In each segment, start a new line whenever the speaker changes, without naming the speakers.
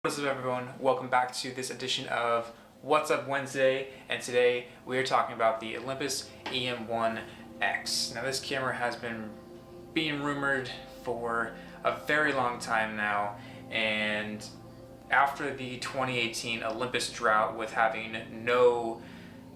What's up everyone, welcome back to this edition of What's Up Wednesday, and today we are talking about the Olympus E-M1X. Now this camera has been being rumored for a very long time now, and after the 2018 Olympus drought with having no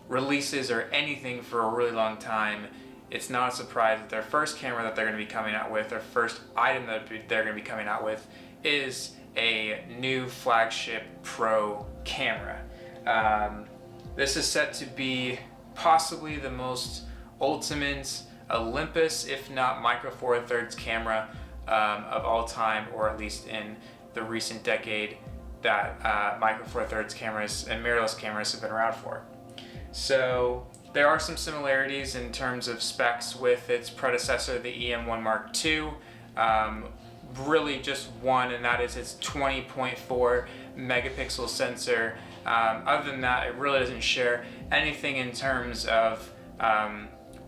releases or anything for a really long time, it's not a surprise that their first camera that they're going to be coming out with, their first item that they're going to be coming out with, is a new flagship Pro camera. This is set to be possibly the most ultimate Olympus, if not Micro Four Thirds camera of all time, or at least in the recent decade that Micro Four Thirds cameras and mirrorless cameras have been around for. So there are some similarities in terms of specs with its predecessor, the E-M1X II. Really just one, and that is its 20.4 megapixel sensor. Other than that, it really doesn't share anything in terms of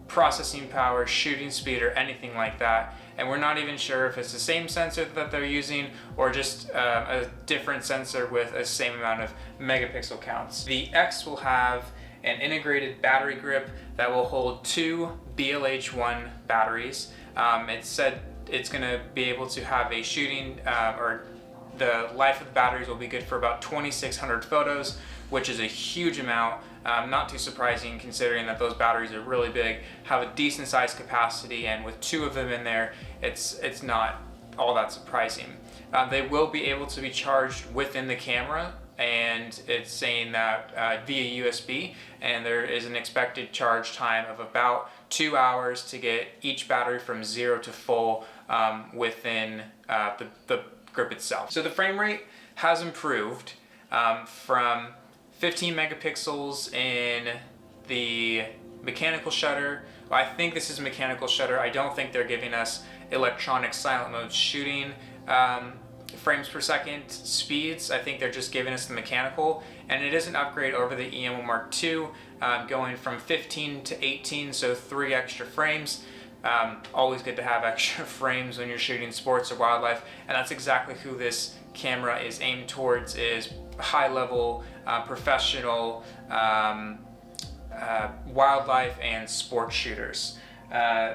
processing power, shooting speed, or anything like that. And we're not even sure if it's the same sensor that they're using or just a different sensor with a same amount of megapixel counts. The X will have an integrated battery grip that will hold two BLH1 batteries. It's said it's going to be able to have a shooting, or the life of the batteries will be good for about 2,600 photos, which is a huge amount. Not too surprising considering that those batteries are really big, have a decent sized capacity, and with two of them in there, it's not all that surprising. They will be able to be charged within the camera, and it's saying that via USB, and there is an expected charge time of about 2 hours to get each battery from 0 to full within the grip itself. So the frame rate has improved from 15 megapixels in the mechanical shutter. Well, I think this is mechanical shutter. I don't think they're giving us electronic silent mode shooting frames per second speeds. I think they're just giving us the mechanical, and it is an upgrade over the E-M1X II, going from 15 to 18, so 3 extra frames. Always good to have extra frames when you're shooting sports or wildlife, and that's exactly who this camera is aimed towards, is high-level professional wildlife and sport shooters.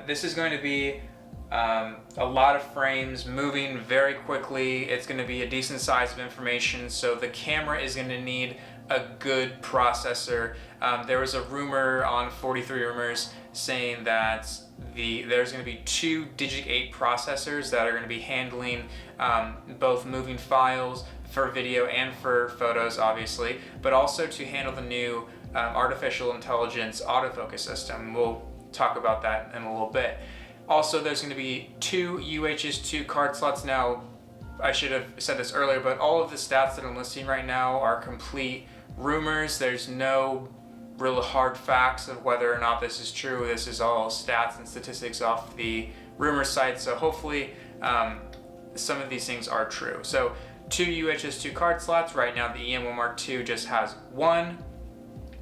This is going to be a lot of frames moving very quickly. It's going to be a decent size of information, so the camera is going to need a good processor. There was a rumor on 43 Rumors saying that there's going to be 2 Digic 8 processors that are going to be handling both moving files for video and for photos, obviously, but also to handle the new artificial intelligence autofocus system. We'll talk about that in a little bit. Also, there's going to be 2 UHS-2 card slots. Now, I should have said this earlier, but all of the stats that I'm listing right now are complete rumors. There's no real hard facts of whether or not this is true. This is all stats and statistics off the rumor site, so hopefully some of these things are true. So 2 UHS-2 card slots. Right now the E-M1X II just has 1,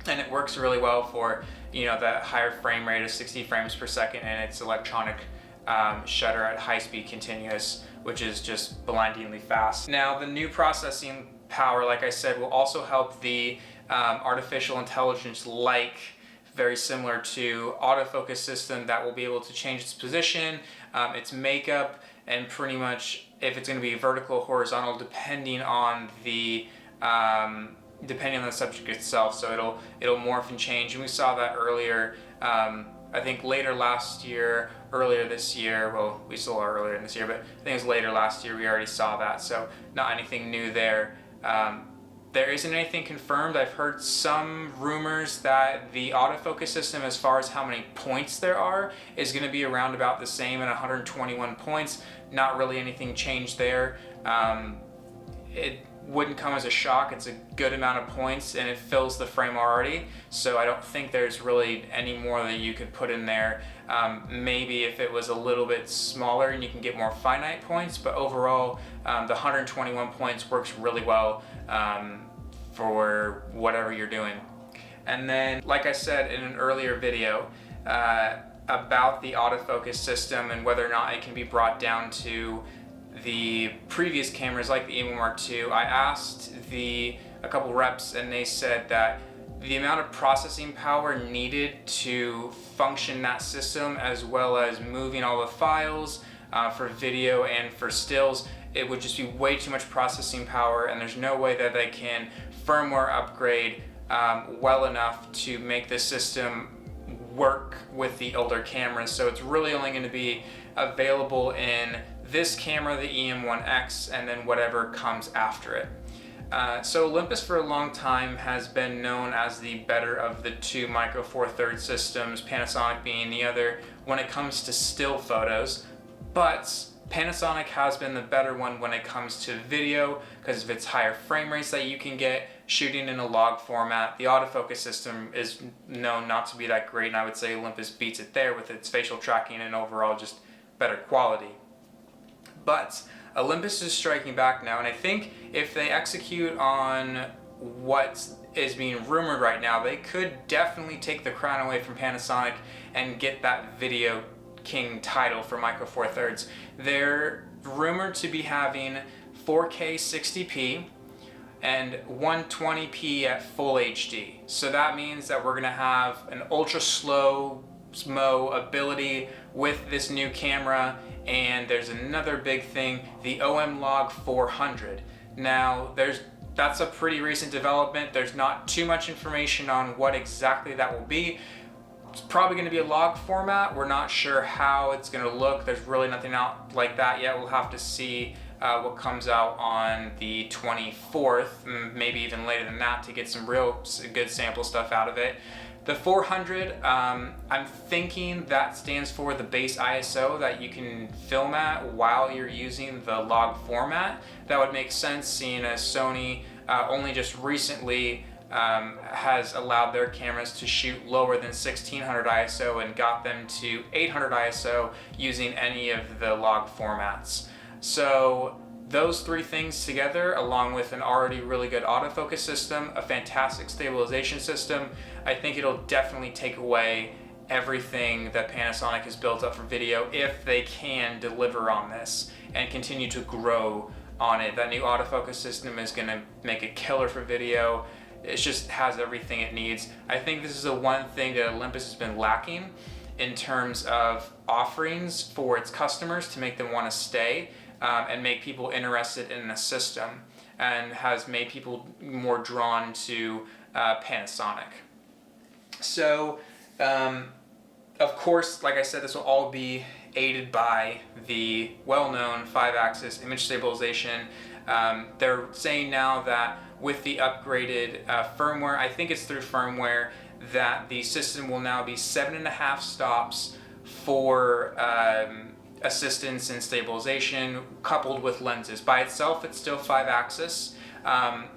and it works really well for, you know, that higher frame rate of 60 frames per second, and its electronic shutter at high speed continuous, which is just blindingly fast. Now the new processing power, like I said, will also help the artificial intelligence, like very similar to autofocus system, that will be able to change its position, its makeup, and pretty much if it's going to be vertical or horizontal depending on the subject itself. So it'll morph and change, and we saw that earlier. I think earlier this year. Well, we still are earlier in this year, but I think it was later last year. We already saw that, so not anything new there. There isn't anything confirmed. I've heard some rumors that the autofocus system, as far as how many points there are, is going to be around about the same at 121 points. Not really anything changed there. It wouldn't come as a shock. It's a good amount of points, and it fills the frame already, so I don't think there's really any more that you could put in there. Maybe if it was a little bit smaller and you can get more finite points, but overall the 121 points works really well for whatever you're doing. And then, like I said in an earlier video about the autofocus system and whether or not it can be brought down to the previous cameras like the E-M1X, I asked a couple reps and they said that the amount of processing power needed to function that system, as well as moving all the files for video and for stills, it would just be way too much processing power, and there's no way that they can firmware upgrade well enough to make the system work with the older cameras. So it's really only going to be available in this camera, the E-M1X, and then whatever comes after it. So Olympus for a long time has been known as the better of the two Micro Four Thirds systems, Panasonic being the other, when it comes to still photos. But Panasonic has been the better one when it comes to video because of its higher frame rates that you can get shooting in a log format. The autofocus system is known not to be that great, and I would say Olympus beats it there with its facial tracking and overall just better quality. But Olympus is striking back now, and I think if they execute on what is being rumored right now, they could definitely take the crown away from Panasonic and get that video king title for Micro Four Thirds. They're rumored to be having 4K 60p and 120p at full HD. So that means that we're going to have an ultra slow-mo ability with this new camera. And there's another big thing, the OM Log 400. Now, that's a pretty recent development. There's not too much information on what exactly that will be. It's probably going to be a log format. We're not sure how it's going to look. There's really nothing out like that yet. We'll have to see what comes out on the 24th, maybe even later than that, to get some real good sample stuff out of it. The 400, I'm thinking that stands for the base ISO that you can film at while you're using the log format. That would make sense, seeing as Sony only just recently has allowed their cameras to shoot lower than 1600 ISO and got them to 800 ISO using any of the log formats. So those three things together, along with an already really good autofocus system, a fantastic stabilization system, I think it'll definitely take away everything that Panasonic has built up for video if they can deliver on this and continue to grow on it. That new autofocus system is going to make it killer for video. It just has everything it needs. I think this is the one thing that Olympus has been lacking in terms of offerings for its customers to make them want to stay and make people interested in the system, and has made people more drawn to Panasonic. So, of course, like I said, this will all be aided by the well-known 5-axis image stabilization. They're saying now that with the upgraded firmware, I think it's through firmware, that the system will now be 7.5 stops for assistance in stabilization coupled with lenses. By itself, it's still 5-axis.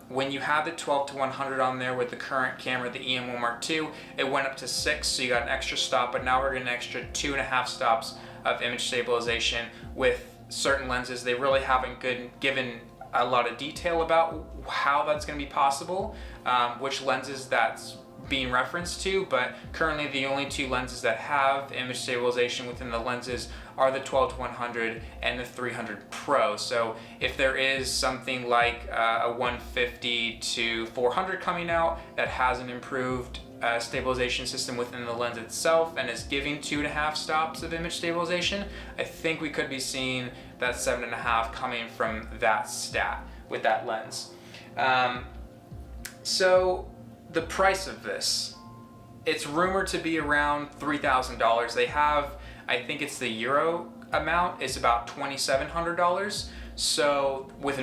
When you have the 12-100 on there with the current camera, the E-M1X, it went up to 6, so you got an extra stop, but now we're getting an extra 2.5 stops of image stabilization with certain lenses. They really haven't given a lot of detail about how that's going to be possible, which lenses that's being referenced to, but currently the only two lenses that have image stabilization within the lenses are the 12-100 and the 300 Pro. So if there is something like a 150-400 coming out that has an improved stabilization system within the lens itself and is giving 2.5 stops of image stabilization, I think we could be seeing that 7.5 coming from that stat with that lens. So the price of this, it's rumored to be around $3,000. They have, I think it's the euro amount is about $2,700. So with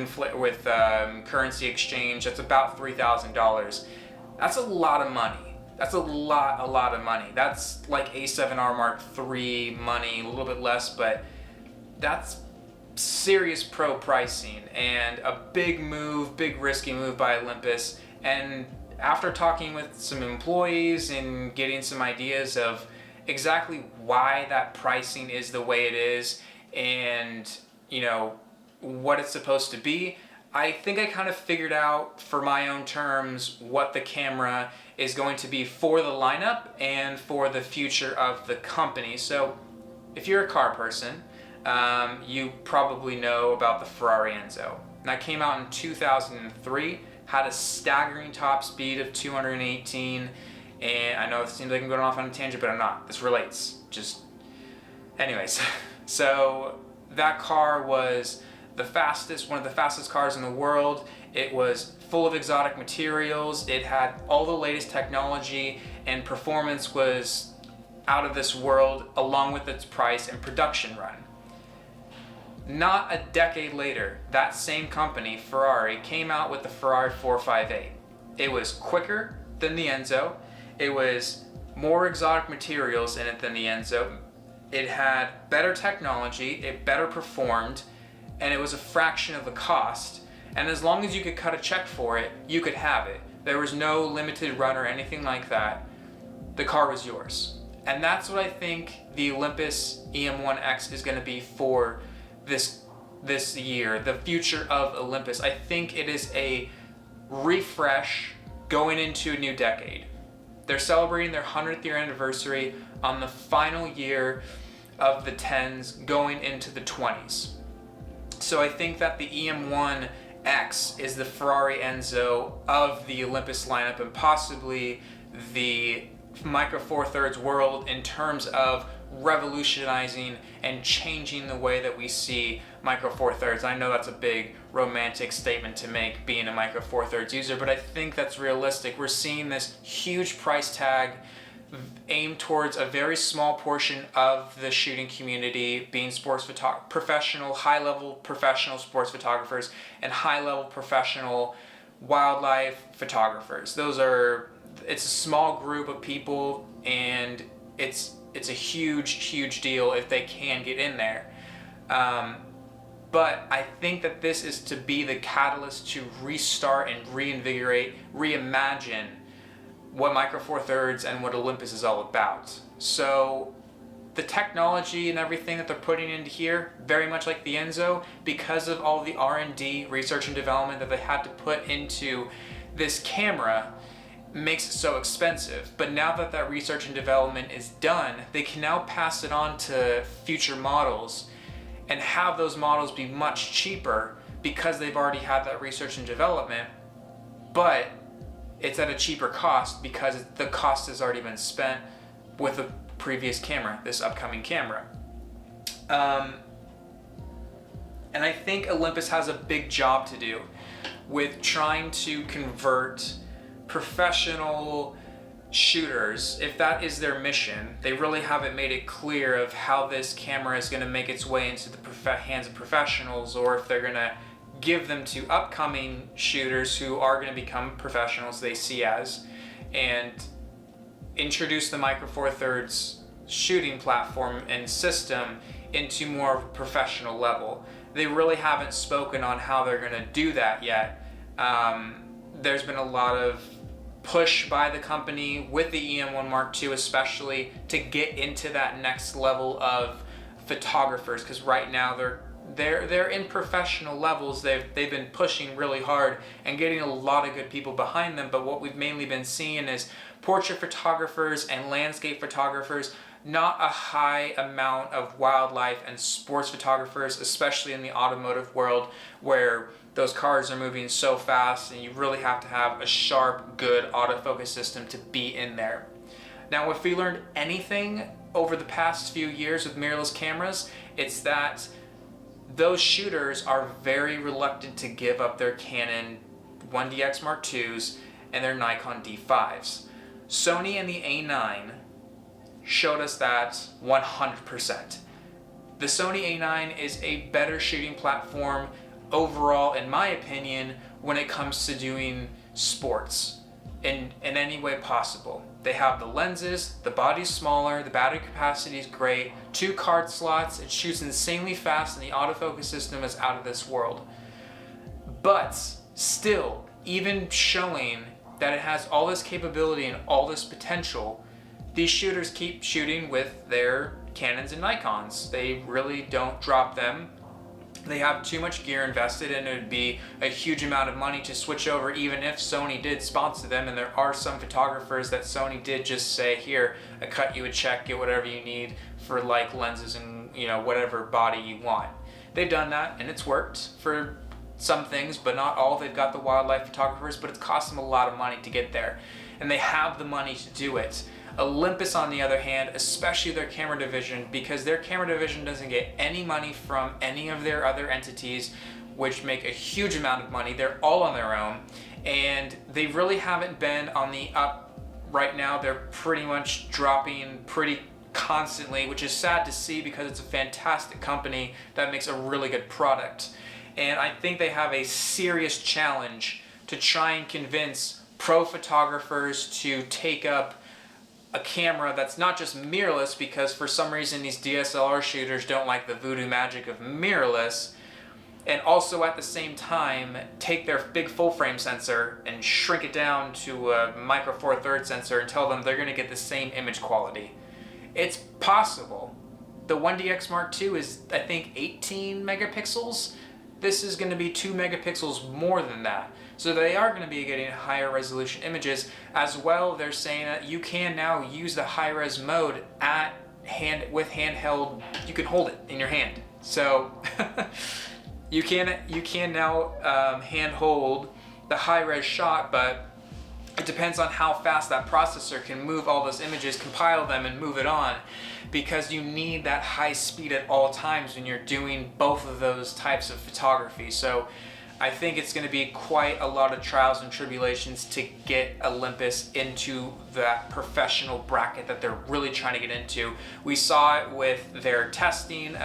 currency exchange, that's about $3,000. That's a lot of money. That's a lot of money. That's like A7R Mark III money, a little bit less, but that's serious pro pricing and a big move, big risky move by Olympus. And after talking with some employees and getting some ideas of exactly why that pricing is the way it is and, you know, what it's supposed to be, I think I kind of figured out for my own terms what the camera is going to be for the lineup and for the future of the company. So if you're a car person, you probably know about the Ferrari Enzo. And that came out in 2003, had a staggering top speed of 218, and I know it seems like I'm going off on a tangent, but I'm not. This relates. Anyways, so that car was one of the fastest cars in the world. It was full of exotic materials. It had all the latest technology, and performance was out of this world, along with its price and production run. Not a decade later, that same company, Ferrari, came out with the Ferrari 458. It was quicker than the Enzo. It was more exotic materials in it than the Enzo. It had better technology, it better performed, and it was a fraction of the cost. And as long as you could cut a check for it, you could have it. There was no limited run or anything like that. The car was yours. And that's what I think the Olympus E-M1X is going to be for this year, the future of Olympus. I think it is a refresh going into a new decade. They're celebrating their 100th year anniversary on the final year of the 10s going into the 20s. So I think that the E-M1X is the Ferrari Enzo of the Olympus lineup, and possibly the Micro Four Thirds world in terms of revolutionizing and changing the way that we see Micro Four Thirds. I know that's a big romantic statement to make, being a Micro Four Thirds user, but I think that's realistic. We're seeing this huge price tag aimed towards a very small portion of the shooting community, being high-level professional sports photographers and high-level professional wildlife photographers. It's a small group of people, and it's a huge deal if they can get in there. But I think that this is to be the catalyst to restart and reinvigorate, reimagine what Micro Four Thirds and what Olympus is all about. So the technology and everything that they're putting into here, very much like the Enzo, because of all the R&D, research and development that they had to put into this camera, makes it so expensive. But now that that research and development is done, they can now pass it on to future models and have those models be much cheaper because they've already had that research and development, but it's at a cheaper cost because the cost has already been spent with the previous camera, this upcoming camera. And I think Olympus has a big job to do with trying to convert professional shooters, if that is their mission. They really haven't made it clear of how this camera is going to make its way into the hands of professionals, or if they're going to give them to upcoming shooters who are going to become professionals they see as, and introduce the Micro Four Thirds shooting platform and system into more of a professional level. They really haven't spoken on how they're going to do that yet. There's been a lot of push by the company with the EM1 Mark II especially to get into that next level of photographers, because right now they're in professional levels. They've been pushing really hard and getting a lot of good people behind them, but what we've mainly been seeing is portrait photographers and landscape photographers, not a high amount of wildlife and sports photographers, especially in the automotive world where those cars are moving so fast and you really have to have a sharp, good autofocus system to be in there. Now, if we learned anything over the past few years with mirrorless cameras, it's that those shooters are very reluctant to give up their Canon 1DX Mark IIs and their Nikon D5s. Sony and the A9 showed us that 100%. The Sony A9 is a better shooting platform overall, in my opinion, when it comes to doing sports in any way possible. They have the lenses, the body's smaller, the battery capacity is great, 2 card slots, it shoots insanely fast, and the autofocus system is out of this world. But still, even showing that it has all this capability and all this potential, these shooters keep shooting with their Canons and Nikons. They really don't drop them. They have too much gear invested, and it would be a huge amount of money to switch over even if Sony did sponsor them. And there are some photographers that Sony did just say, here, I cut you a check, get whatever you need for like lenses and whatever body you want. They've done that and it's worked for some things, but not all. They've got the wildlife photographers, but it's cost them a lot of money to get there, and they have the money to do it. Olympus, on the other hand, especially their camera division, because their camera division doesn't get any money from any of their other entities, which make a huge amount of money. They're all on their own, and they really haven't been on the up right now. They're pretty much dropping pretty constantly, which is sad to see because it's a fantastic company that makes a really good product. And I think they have a serious challenge to try and convince pro photographers to take up a camera that's not just mirrorless, because for some reason these DSLR shooters don't like the voodoo magic of mirrorless, and also at the same time take their big full frame sensor and shrink it down to a micro four thirds sensor and tell them they're going to get the same image quality. It's possible. The 1DX Mark II is, I think, 18 megapixels. This is going to be 2 megapixels more than that. So they are going to be getting higher resolution images. As well, they're saying that you can now use the high-res mode with handheld. You can hold it in your hand. So you can now hand hold the high-res shot, but it depends on how fast that processor can move all those images, compile them, and move it on, because you need that high speed at all times when you're doing both of those types of photography. So I think it's going to be quite a lot of trials and tribulations to get Olympus into that professional bracket that they're really trying to get into. We saw it with their testing.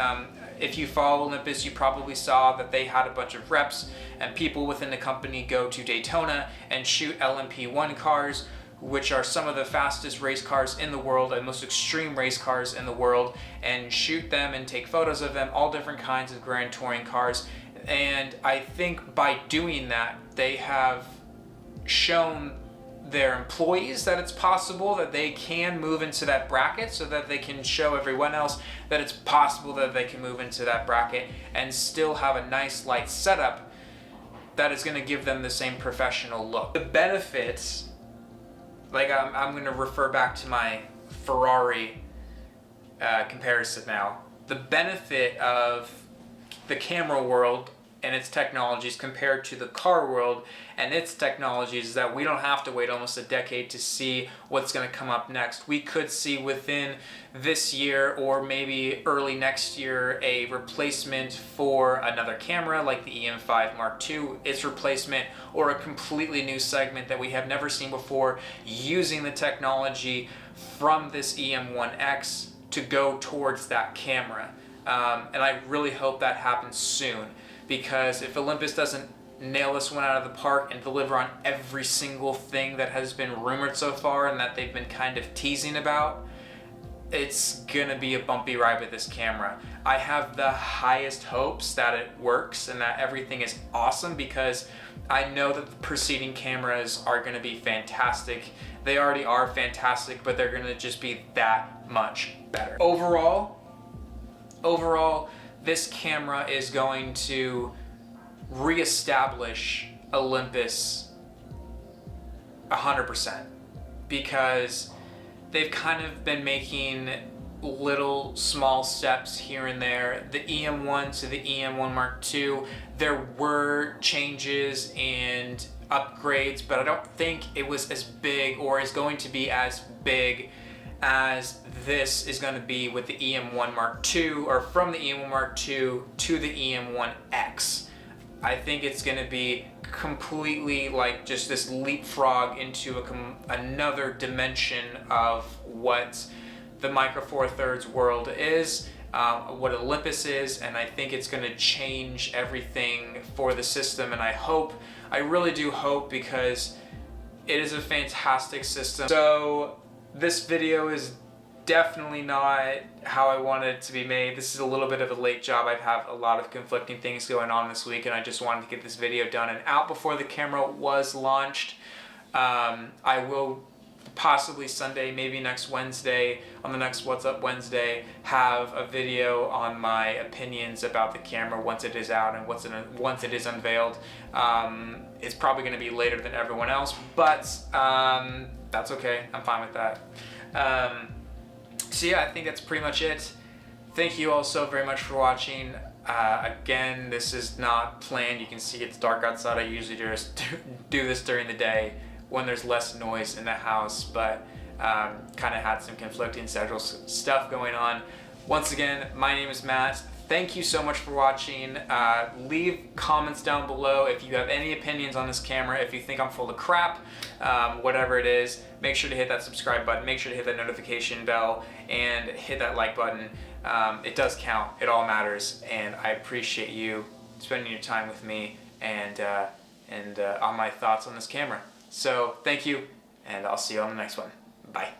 If you follow Olympus, you probably saw that they had a bunch of reps and people within the company go to Daytona and shoot LMP1 cars, which are some of the fastest race cars in the world and most extreme race cars in the world, and shoot them and take photos of them, all different kinds of Grand Touring cars. And I think by doing that, they have shown their employees that it's possible that they can move into that bracket, so that they can show everyone else that it's possible that they can move into that bracket and still have a nice light setup that is going to give them the same professional look. The benefits, like I'm going to refer back to my Ferrari comparison now. The benefit of the camera world and its technologies compared to the car world and its technologies is that we don't have to wait almost a decade to see what's going to come up next. We could see within this year or maybe early next year a replacement for another camera like the EM5 Mark II, its replacement, or a completely new segment that we have never seen before using the technology from this EM1X to go towards that camera. And I really hope that happens soon, because if Olympus doesn't nail this one out of the park and deliver on every single thing that has been rumored so far and that they've been kind of teasing about, it's gonna be a bumpy ride with this camera. I have the highest hopes that it works and that everything is awesome, because I know that the preceding cameras are gonna be fantastic. They already are fantastic, but they're gonna just be that much better. Overall, this camera is going to reestablish Olympus 100%, because they've kind of been making little small steps here and there. The EM1 to the EM1 Mark II, there were changes and upgrades, but I don't think it was as big or is going to be as big as this is going to be with the EM1 Mark II, or from the EM1 Mark II to the EM1X. I think it's going to be completely like just this leapfrog into another dimension of what the Micro Four Thirds world is, what Olympus is, and I think it's going to change everything for the system. And I really do hope, because it is a fantastic system. So this video is definitely not how I wanted it to be made. This is a little bit of a late job. I have a lot of conflicting things going on this week, and I just wanted to get this video done and out before the camera was launched. I will possibly Sunday, maybe next Wednesday, on the next What's Up Wednesday, have a video on my opinions about the camera once it is out and once it is unveiled. It's probably going to be later than everyone else, but that's okay. I'm fine with that. So yeah, I think that's pretty much it. thank you all so very much for watching. Again, this is not planned. You can see it's dark outside. I usually just do this during the day when there's less noise in the house, but kind of had some conflicting schedule stuff going on. Once again, my name is Matt. Thank you so much for watching. Leave comments down below if you have any opinions on this camera, if you think I'm full of crap, whatever it is. Make sure to hit that subscribe button, make sure to hit that notification bell, and hit that like button. It does count, it all matters, and I appreciate you spending your time with me and on my thoughts on this camera. So thank you, and I'll see you on the next one. Bye.